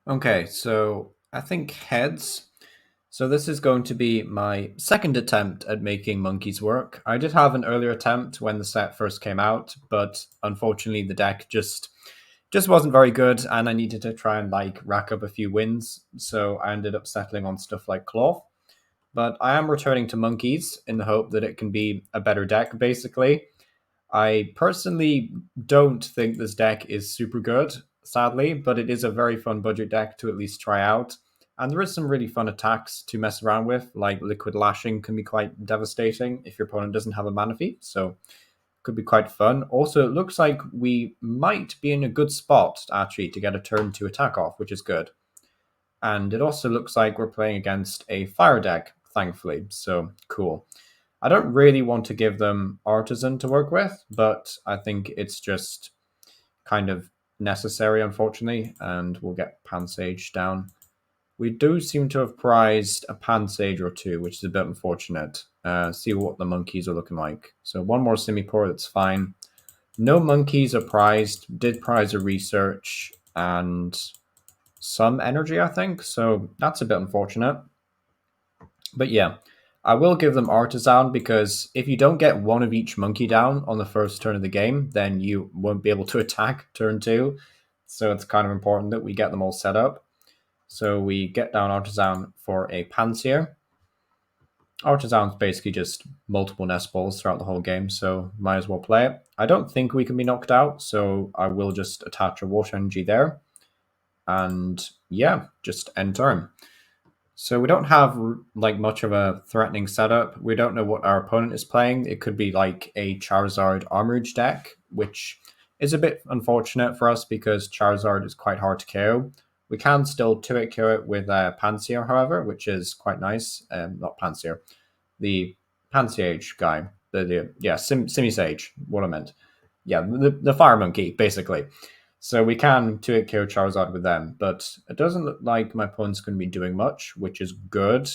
Okay, so I think heads. So this is going to be my second attempt at making monkeys work. I did have an earlier attempt when the set first came out, but unfortunately the deck just wasn't very good, and I needed to try and like rack up a few wins. So I ended up settling on stuff like cloth. But I am returning to monkeys in the hope that it can be a better deck, basically. I personally don't think this deck is super good, sadly, but it is a very fun budget deck to at least try out. And there is some really fun attacks to mess around with, like Liquid Lashing can be quite devastating if your opponent doesn't have a mana feat, so could be quite fun. Also, it looks like we might be in a good spot actually to get a turn to attack off, which is good. And it also looks like we're playing against a fire deck, thankfully, so cool. I don't really want to give them Artisan to work with, but I think it's just kind of necessary, unfortunately, and we'll get Pansage down. We do seem to have prized a Pansage or two, which is a bit unfortunate. See what the monkeys are looking like. So one more Simipour, that's fine. No monkeys are prized. Did prize a research and some energy, I think. So that's a bit unfortunate. But yeah, I will give them Artisan because if you don't get one of each monkey down on the first turn of the game, then you won't be able to attack turn two. So it's kind of important that we get them all set up. So we get down Artisan for a Panseer. Artisan's basically just multiple nest balls throughout the whole game, so might as well play it. I don't think we can be knocked out, so I will just attach a Water Energy there. And yeah, just end turn. So we don't have like much of a threatening setup. We don't know what our opponent is playing. It could be like a Charizard Armorage deck, which is a bit unfortunate for us because Charizard is quite hard to KO. We can still 2-hit KO it with Pansear, however, which is quite nice. Not Pansear, the Pansiage guy. Simisage, what I meant. Yeah, the Fire Monkey, basically. So we can 2-hit KO Charizard with them, but it doesn't look like my opponent's going to be doing much, which is good.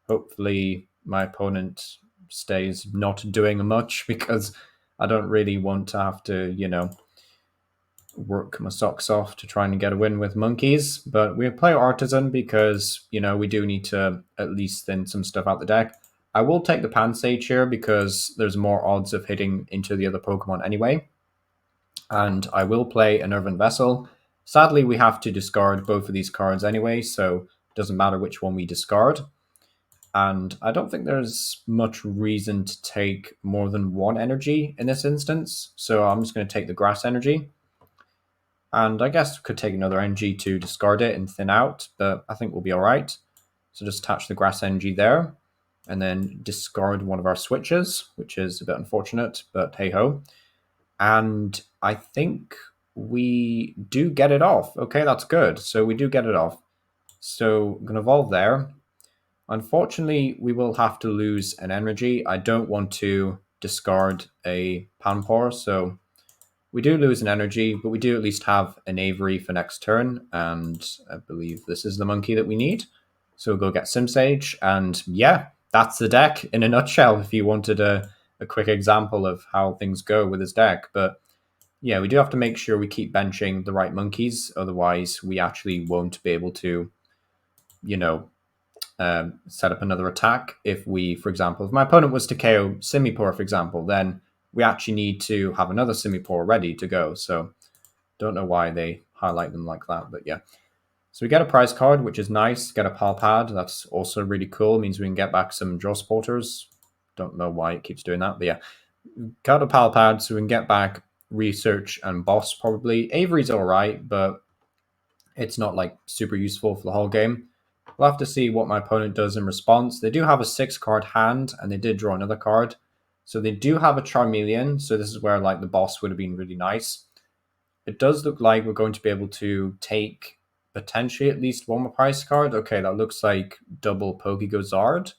Hopefully my opponent stays not doing much because I don't really want to have to, work my socks off to try and get a win with monkeys. But we play Artisan because, we do need to at least thin some stuff out the deck. I will take the Pansage here because there's more odds of hitting into the other Pokemon anyway. And I will play an Earthen Vessel. Sadly, we have to discard both of these cards anyway, so it doesn't matter which one we discard. And I don't think there's much reason to take more than one energy in this instance, so I'm just going to take the Grass Energy. And I guess could take another energy to discard it and thin out, but I think we'll be all right. So just attach the Grass Energy there, and then discard one of our switches, which is a bit unfortunate, but hey ho. And I think we do get it off. Okay, that's good. So we do get it off. So I'm going to evolve there. Unfortunately, we will have to lose an energy. I don't want to discard a Panpour, so we do lose an energy, but we do at least have an Avery for next turn, and I believe this is the monkey that we need. So we'll go get Simsage, and yeah, that's the deck in a nutshell if you wanted a quick example of how things go with this deck. But yeah, we do have to make sure we keep benching the right monkeys, otherwise we actually won't be able to, you know, set up another attack. If we, for example, if my opponent was to KO Simipour, for example, then we actually need to have another Simipour ready to go. So don't know why they highlight them like that, but yeah. So we get a prize card, which is nice. Get a Pal Pad. That's also really cool. It means we can get back some draw supporters. Don't know why it keeps doing that, but yeah. Got a Pal Pad so we can get back Research and Boss probably. Avery's all right, but it's not like super useful for the whole game. We'll have to see what my opponent does in response. They do have a 6-card hand, and they did draw another card. So they do have a Charmeleon, so this is where like the boss would have been really nice. It does look like we're going to be able to take potentially at least one more price card. Okay, that looks like double Pokegazard.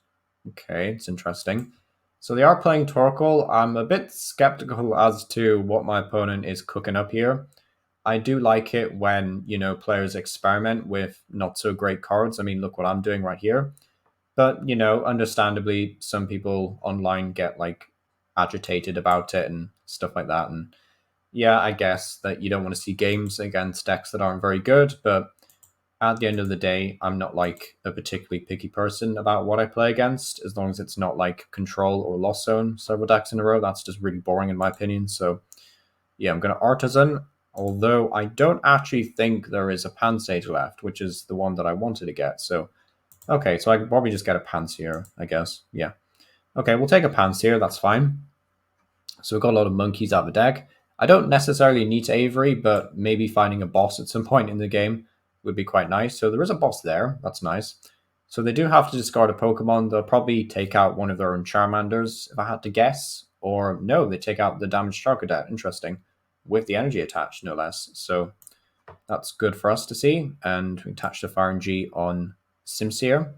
Okay, it's interesting. So they are playing Torkoal. I'm a bit skeptical as to what my opponent is cooking up here. I do like it when, players experiment with not so great cards. I mean, look what I'm doing right here. But, understandably, some people online get like agitated about it and stuff like that. And yeah, I guess that you don't want to see games against decks that aren't very good, but at the end of the day, I'm not like a particularly picky person about what I play against, as long as it's not like control or lost zone several decks in a row. That's just really boring in my opinion. So yeah, I'm going to Artisan, although I don't actually think there is a Pan Sage left, which is the one that I wanted to get. So, okay, so I can probably just get a Panseer, I guess. Yeah. Okay, we'll take a Panseer, that's fine. So we've got a lot of monkeys out of the deck. I don't necessarily need to Avery, but maybe finding a boss at some point in the game would be quite nice. So there is a boss there. That's nice. So they do have to discard a Pokemon. They'll probably take out one of their own Charmanders, if I had to guess. Or no, they take out the damaged Charcadet. Interesting. With the energy attached, no less. So that's good for us to see. And we attach the Fire and G on Simseer.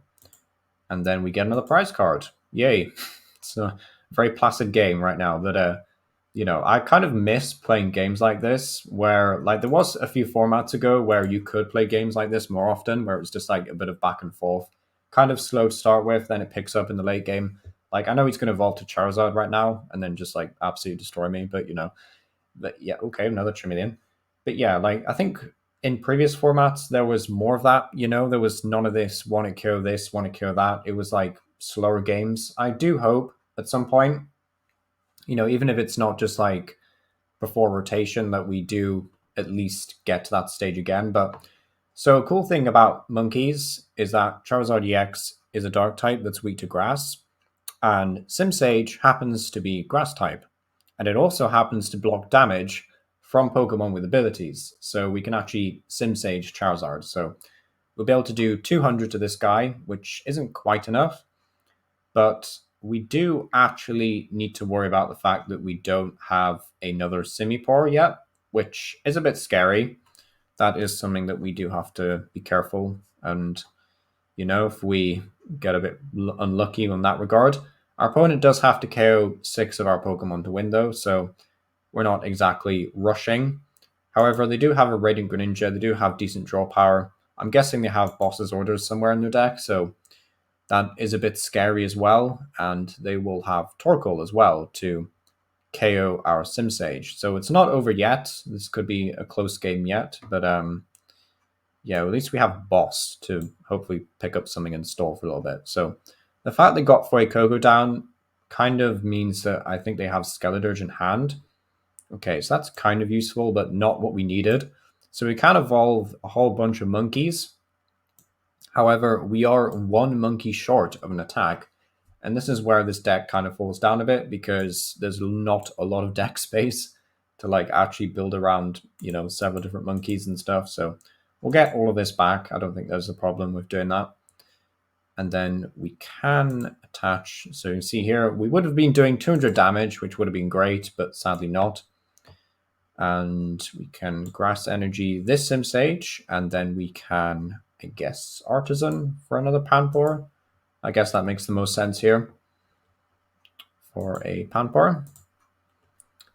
And then we get another prize card. Yay. It's a very placid game right now. But I kind of miss playing games like this where like there was a few formats ago where you could play games like this more often, where it was just like a bit of back and forth, kind of slow to start with, then it picks up in the late game. Like I know he's going to evolve to Charizard right now and then just like absolutely destroy me, but yeah, okay, another Charmeleon. But yeah, like I think in previous formats there was more of that. There was none of this want to kill this, want to kill that. It was like slower games. I do hope at some point, even if it's not just like before rotation, that we do at least get to that stage again. But so a cool thing about monkeys is that Charizard EX is a dark type that's weak to grass, and Simsage happens to be grass type, and it also happens to block damage from Pokemon with abilities. So we can actually Simsage Charizard. So we'll be able to do 200 to this guy, which isn't quite enough, but we do actually need to worry about the fact that we don't have another Simipour yet, which is a bit scary. That is something that we do have to be careful. And, if we get a bit unlucky in that regard, our opponent does have to KO 6 of our Pokemon to win, though, so we're not exactly rushing. However, they do have a Radiant Greninja, they do have decent draw power. I'm guessing they have Boss's Orders somewhere in their deck, so that is a bit scary as well. And they will have Torkoal as well to KO our Simsage. So it's not over yet. This could be a close game yet, but yeah, at least we have Boss to hopefully pick up something in store for a little bit. So the fact they got Fuecoco down kind of means that I think they have Skeledirge in hand. Okay, so that's kind of useful, but not what we needed. So we can evolve a whole bunch of monkeys. However, we are one monkey short of an attack, and this is where this deck kind of falls down a bit because there's not a lot of deck space to like actually build around, several different monkeys and stuff. So we'll get all of this back. I don't think there's a problem with doing that. And then we can attach. So you can see here, we would have been doing 200 damage, which would have been great, but sadly not. And we can Grass Energy this Simsage, and then we can, I guess, Artisan for another Panpour. I guess that makes the most sense here for a Panpour.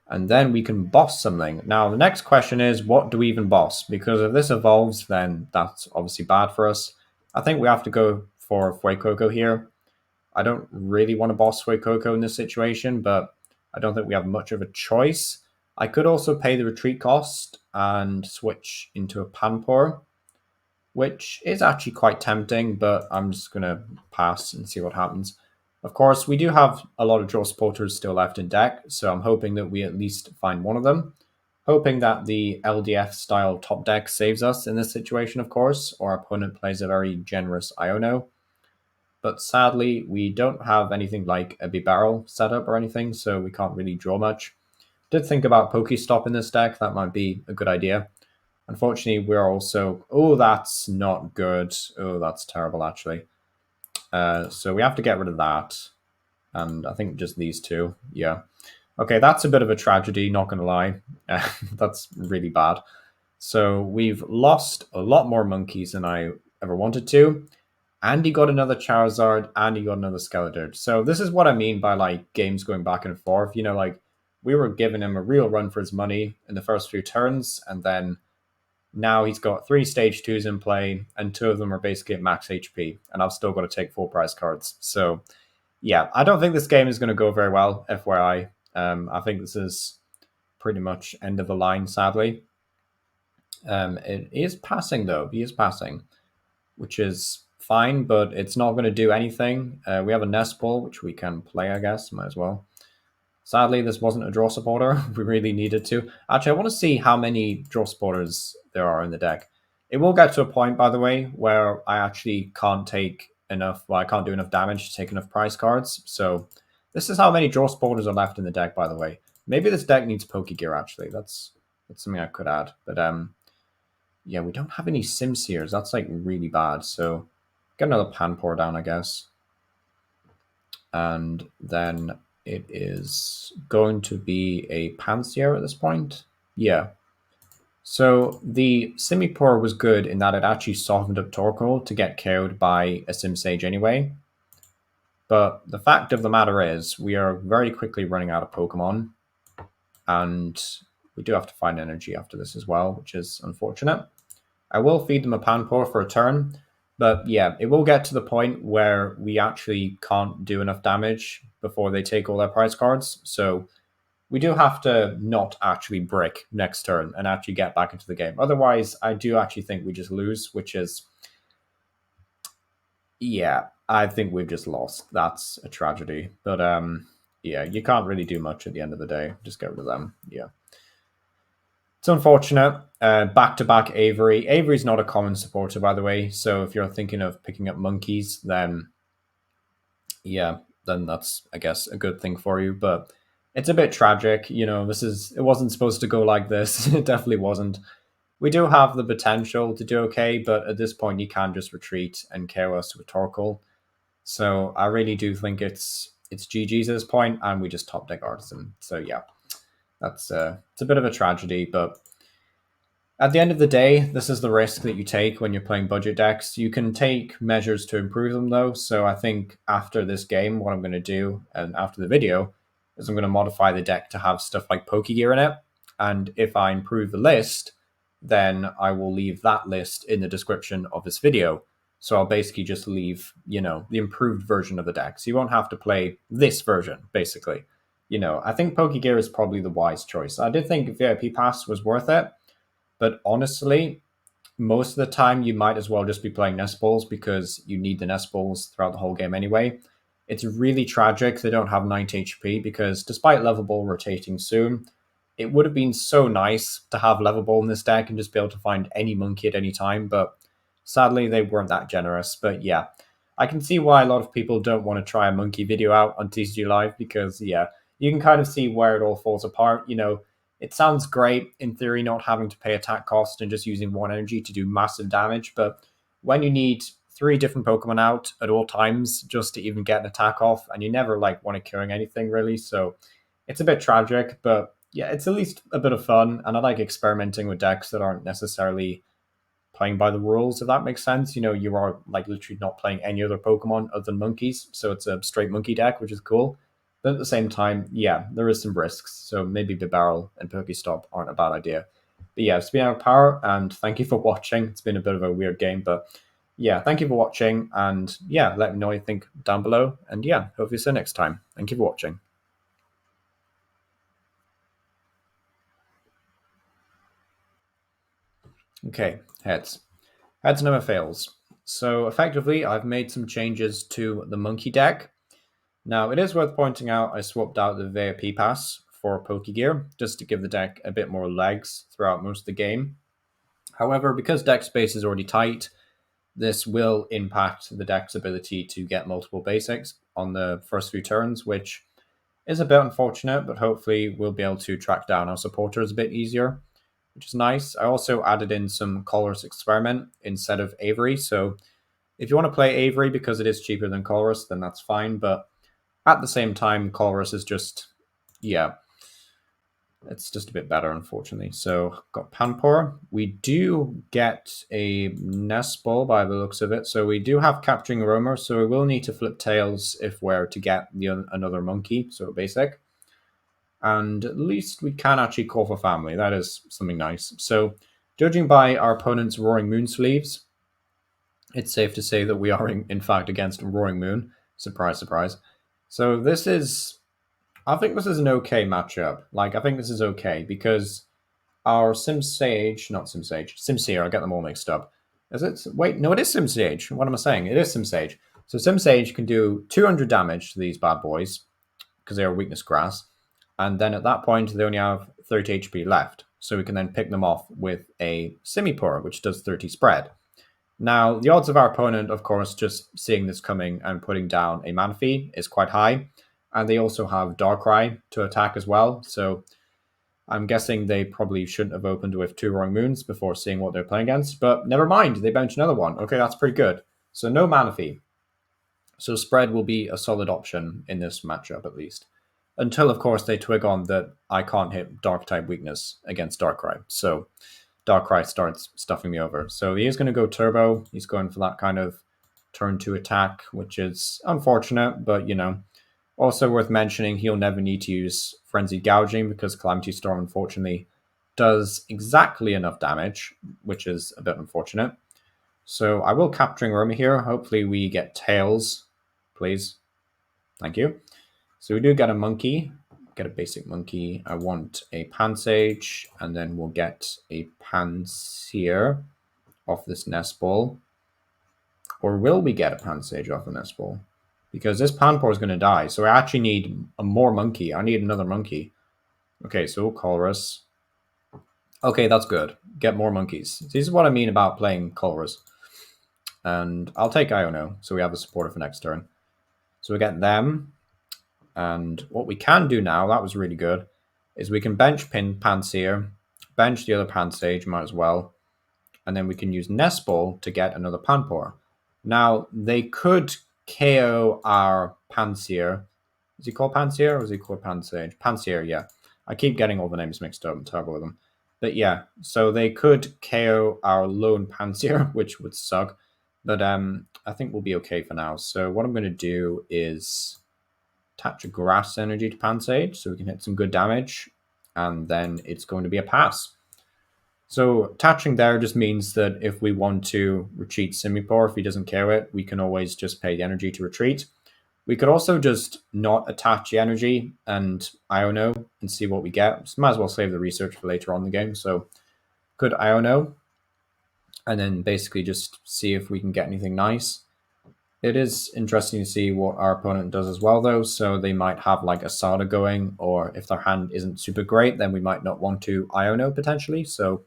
And then we can boss something. Now, the next question is, what do we even boss? Because if this evolves, then that's obviously bad for us. I think we have to go for Fuecoco here. I don't really want to boss Fuecoco in this situation, but I don't think we have much of a choice. I could also pay the retreat cost and switch into a Panpour, which is actually quite tempting, but I'm just going to pass and see what happens. Of course, we do have a lot of draw supporters still left in deck, so I'm hoping that we at least find one of them. Hoping that the LDF style top deck saves us in this situation, of course, or our opponent plays a very generous Iono. But sadly, we don't have anything like a Bibarel setup or anything, so we can't really draw much. Did think about Pokestop in this deck, that might be a good idea. Unfortunately, we're also... Oh, that's not good. Oh, that's terrible, actually. So we have to get rid of that. And I think just these two. Yeah. Okay, that's a bit of a tragedy, not going to lie. That's really bad. So we've lost a lot more monkeys than I ever wanted to. And he got another Charizard, and he got another Skeledirge. So this is what I mean by like games going back and forth. Like we were giving him a real run for his money in the first few turns, and then now he's got 3 stage 2s in play, and 2 of them are basically at max HP, and I've still got to take 4 prize cards. So yeah, I don't think this game is going to go very well, FYI. I think this is pretty much end of the line, sadly. It is passing, though. He is passing. which is fine, but it's not going to do anything. We have a nest ball, which we can play, I guess. Might as well. Sadly, this wasn't a draw supporter. We really needed to. Actually, I want to see how many draw supporters there are in the deck. It will get to a point, by the way, where I actually can't take enough. Well, I can't do enough damage to take enough prize cards. So this is how many draw supporters are left in the deck, by the way. Maybe this deck needs Poke Gear. Actually, that's something I could add. But yeah, we don't have any Sim Seers. That's like really bad. So get another Panpour down, I guess. And then it is going to be a Panseer at this point. Yeah. So the Simipour was good in that it actually softened up Torkoal to get KO'd by a Sim Sage anyway. But the fact of the matter is, we are very quickly running out of Pokemon. And we do have to find energy after this as well, which is unfortunate. I will feed them a Panpour for a turn, but yeah, it will get to the point where we actually can't do enough damage before they take all their prize cards. So we do have to not actually brick next turn and actually get back into the game. Otherwise, I do actually think we just lose, which is, yeah, I think we've just lost. That's a tragedy. But yeah, you can't really do much at the end of the day. Just get rid of them. Yeah. It's unfortunate. Back to back Avery. Avery's not a common supporter, by the way. So if you're thinking of picking up monkeys, then yeah, then that's, I guess, a good thing for you. But it's a bit tragic. You know, it wasn't supposed to go like this. It definitely wasn't. We do have the potential to do okay, but at this point, you can just retreat and KO us with Torkoal. So I really do think it's GG's at this point, and we just top deck Artisan. So yeah, that's it's a bit of a tragedy, but at the end of the day, this is the risk that you take when you're playing budget decks. You can take measures to improve them, though. So I think after this game, what I'm going to do, and after the video, is I'm going to modify the deck to have stuff like Pokegear in it. And if I improve the list, then I will leave that list in the description of this video. So I'll basically just leave, the improved version of the deck. So you won't have to play this version, basically. I think Pokegear is probably the wise choice. I did think VIP Pass was worth it, but honestly, most of the time you might as well just be playing nest balls because you need the nest balls throughout the whole game anyway. It's really tragic they don't have 90 HP because despite level ball rotating soon, it would have been so nice to have level ball in this deck and just be able to find any monkey at any time, but sadly they weren't that generous. But yeah, I can see why a lot of people don't want to try a monkey video out on TCG Live because yeah, you can kind of see where it all falls apart. It sounds great in theory not having to pay attack cost and just using one energy to do massive damage, but when you need three different Pokemon out at all times just to even get an attack off, and you never want to killing anything really, so it's a bit tragic, but yeah, it's at least a bit of fun, and I like experimenting with decks that aren't necessarily playing by the rules, if that makes sense. You are literally not playing any other Pokemon other than monkeys, so it's a straight monkey deck, which is cool. But at the same time, yeah, there is some risks. So maybe Bibarel and Pokestop aren't a bad idea. But yeah, it's been our power, and thank you for watching. It's been a bit of a weird game, but yeah, thank you for watching, and yeah, let me know what you think down below. And yeah, hopefully see you next time. Thank you for watching. Okay, heads. Heads never fails. So effectively, I've made some changes to the monkey deck. Now, it is worth pointing out I swapped out the VIP pass for Pokegear just to give the deck a bit more legs throughout most of the game. However, because deck space is already tight, this will impact the deck's ability to get multiple basics on the first few turns, which is a bit unfortunate, but hopefully we'll be able to track down our supporters a bit easier, which is nice. I also added in some Colress Experiment instead of Avery, so if you want to play Avery because it is cheaper than Colress, then that's fine, but at the same time, Colress is just, yeah, it's just a bit better, unfortunately. So, got Panpour. We do get a Nest Ball by the looks of it. So, we do have Capturing Roamer. So, we will need to flip tails if we're to get another monkey. So, basic. And at least we can actually call for family. That is something nice. So, judging by our opponent's Roaring Moon sleeves, it's safe to say that we are, in fact, against Roaring Moon. Surprise, surprise. So, I think this is an okay matchup. I think this is okay because our Sim Sage, not Sim Sage, Sim Seer, I get them all mixed up. Is it? Wait, no, it is Sim Sage. What am I saying? It is Sim Sage. So Sim Sage can do 200 damage to these bad boys because they are weakness grass. And then at that point, they only have 30 HP left. So we can then pick them off with a Simipour, which does 30 spread. Now, the odds of our opponent, of course, just seeing this coming and putting down a Manaphy is quite high. And they also have Darkrai to attack as well. So I'm guessing they probably shouldn't have opened with 2 Roaring Moons before seeing what they're playing against. But never mind, they bench another one. Okay, that's pretty good. So no Manaphy. So spread will be a solid option in this matchup at least. Until, of course, they twig on that I can't hit Dark type weakness against Darkrai. So Darkrai starts stuffing me over. So he is going to go Turbo. He's going for that kind of turn 2 attack, which is unfortunate, but you know. Also worth mentioning, he'll never need to use Frenzied Gouging because Calamity Storm, unfortunately, does exactly enough damage, which is a bit unfortunate. So I will Capturing Room here. Hopefully we get Tails, please. Thank you. So we do get a monkey, get a basic monkey. I want a Pansage, and then we'll get a Pansear off this nest ball. Or will we get a Pansage off the nest ball? Because this Panpour is going to die, so I actually need a more monkey. I need another monkey. Okay, so Colrus. Okay, that's good. Get more monkeys. This is what I mean about playing Colrus. And I'll take Iono, so we have a supporter for next turn. So we get them. And what we can do now, that was really good, is we can bench pin Pansear, bench the other Pansage, might as well, and then we can use Nest Ball to get another Panpour. Now, they could KO our Pansear. Is he called Pansear or is he called Pansage? Pansear, yeah. I keep getting all the names mixed up. I'm terrible with them. But yeah, so they could KO our lone Pansear, which would suck. But I think we'll be okay for now. So what I'm going to do is attach a Grass Energy to Pansage so we can hit some good damage. And then it's going to be a pass. So attaching there just means that if we want to retreat Simipour, if he doesn't KO it, we can always just pay the energy to retreat. We could also just not attach the energy and Iono and see what we get. Just might as well save the research for later on in the game. So could Iono and then basically just see if we can get anything nice. It is interesting to see what our opponent does as well, though. So they might have like a Sada going, or if their hand isn't super great, then we might not want to Iono potentially. So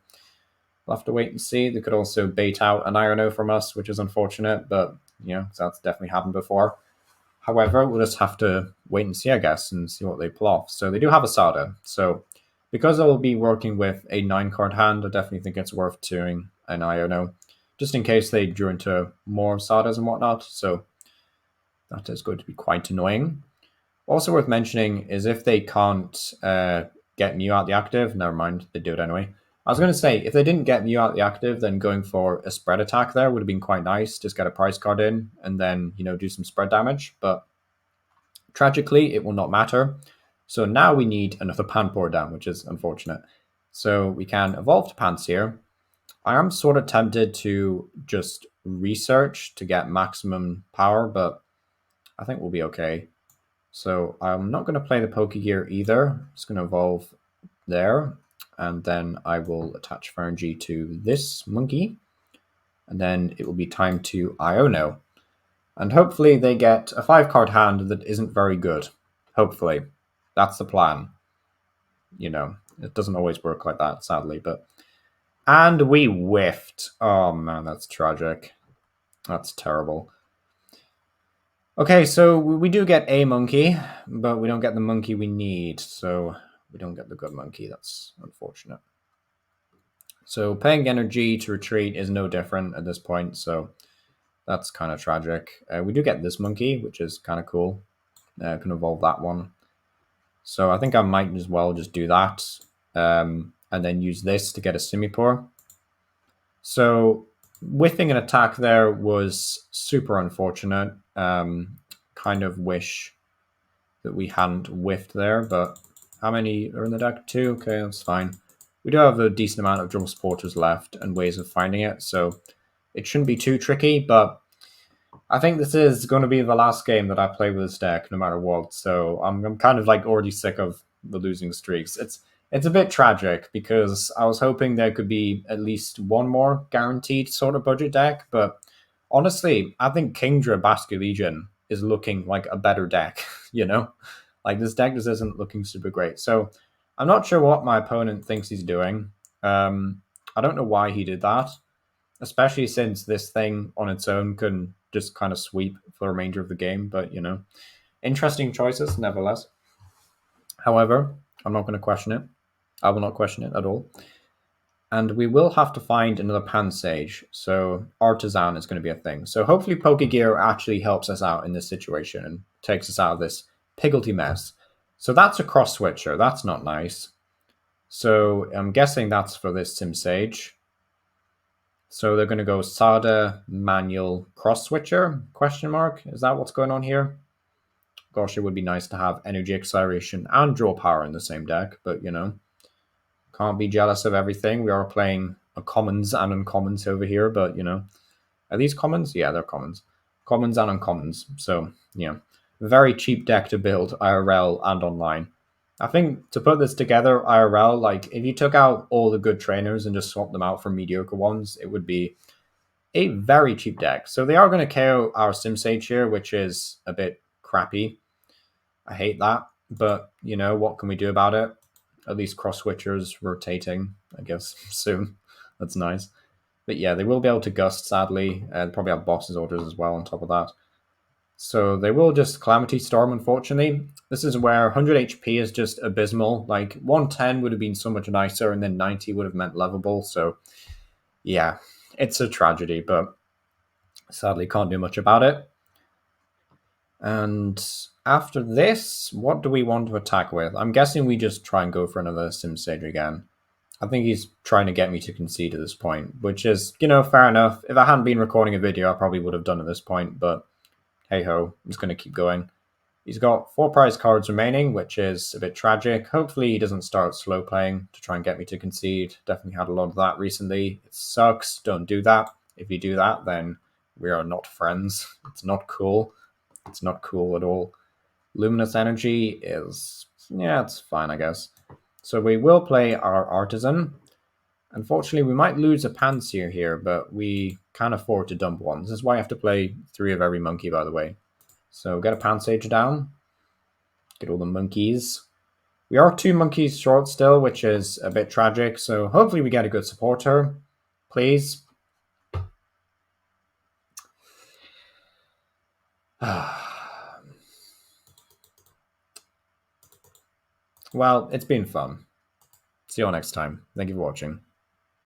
we'll have to wait and see. They could also bait out an Iono from us, which is unfortunate, but you know, that's definitely happened before. However, we'll just have to wait and see, I guess, and see what they pull off. So they do have a Sada. So because I will be working with a 9-card hand, I definitely think it's worth doing an Iono, just in case they drew into more Sadas and whatnot. So that is going to be quite annoying. Also worth mentioning is if they can't get Mew out the active, never mind, they do it anyway. I was going to say, if they didn't get Mew out the active, then going for a spread attack there would have been quite nice. Just get a price card in and then, you know, do some spread damage. But tragically, it will not matter. So now we need another Panpour down, which is unfortunate. So we can evolve to Pansear. I am sort of tempted to just research to get maximum power, but I think we'll be okay. So I'm not going to play the Pokegear either. I'm just going to evolve there. And then I will attach Fergie to this monkey. And then it will be time to Iono. And hopefully they get a 5-card hand that isn't very good. Hopefully. That's the plan. You know, it doesn't always work like that, sadly. But and we whiffed. Oh man, that's tragic. That's terrible. Okay, so we do get a monkey, but we don't get the monkey we need. So we don't get the good monkey. That's unfortunate. So paying energy to retreat is no different at this point. So that's kind of tragic. We do get this monkey, which is kind of cool. Can evolve that one. So I think I might as well just do that. And then use this to get a Simipour. So whiffing an attack there was super unfortunate. Kind of wish that we hadn't whiffed there, but how many are in the deck? 2? Okay, that's fine. We do have a decent amount of drum supporters left and ways of finding it, so it shouldn't be too tricky, but I think this is going to be the last game that I play with this deck, no matter what, so I'm kind of like already sick of the losing streaks. It's a bit tragic because I was hoping there could be at least one more guaranteed sort of budget deck, but honestly, I think Kingdra Basque Legion is looking like a better deck, you know? Like this deck just isn't looking super great. So I'm not sure what my opponent thinks he's doing. I don't know why he did that, especially since this thing on its own can just kind of sweep for the remainder of the game, but interesting choices nevertheless. However, I'm not going to question it. I will not question it at all. And we will have to find another Pan Sage, so Artisan is going to be a thing. So hopefully Pokegear actually helps us out in this situation and takes us out of this piggledy mess. So that's a cross switcher. That's not nice. So I'm guessing that's for this Sim Sage. So they're going to go Sada Manual Cross Switcher? Question mark. Is that what's going on here? Gosh, it would be nice to have Energy Acceleration and Draw Power in the same deck, but can't be jealous of everything. We are playing a commons and uncommons over here, but are these commons? Yeah, they're commons. Commons and uncommons. So, very cheap deck to build IRL and online. I think to put this together IRL, like if you took out all the good trainers and just swapped them out for mediocre ones, it would be a very cheap deck. So they are going to KO our Sim Sage here, which is a bit crappy. I hate that, but what can we do about it? At least cross switchers rotating, I guess, soon. That's nice. But yeah, they will be able to gust, sadly. And probably have boss's orders as well on top of that. So they will just Calamity Storm, unfortunately. This is where 100 HP is just abysmal. Like 110 would have been so much nicer, and then 90 would have meant lovable. So yeah, it's a tragedy, but sadly can't do much about it. And after this, what do we want to attack with? I'm guessing we just try and go for another Sim Sage again. I think he's trying to get me to concede at this point, which is, fair enough. If I hadn't been recording a video, I probably would have done at this point, but hey ho, I'm just going to keep going. He's got 4 prize cards remaining, which is a bit tragic. Hopefully he doesn't start slow playing to try and get me to concede. Definitely had a lot of that recently. It sucks. Don't do that. If you do that, then we are not friends. It's not cool. It's not cool at all. Luminous energy is, yeah, it's fine, I guess. So we will play our Artisan. Unfortunately, we might lose a Panseer here, but we can't afford to dump one. This is why I have to play 3 of every monkey, by the way. So get a Pansage down. Get all the monkeys. We are 2 monkeys short still, which is a bit tragic. So hopefully we get a good supporter. Please. Well, it's been fun. See you all next time. Thank you for watching.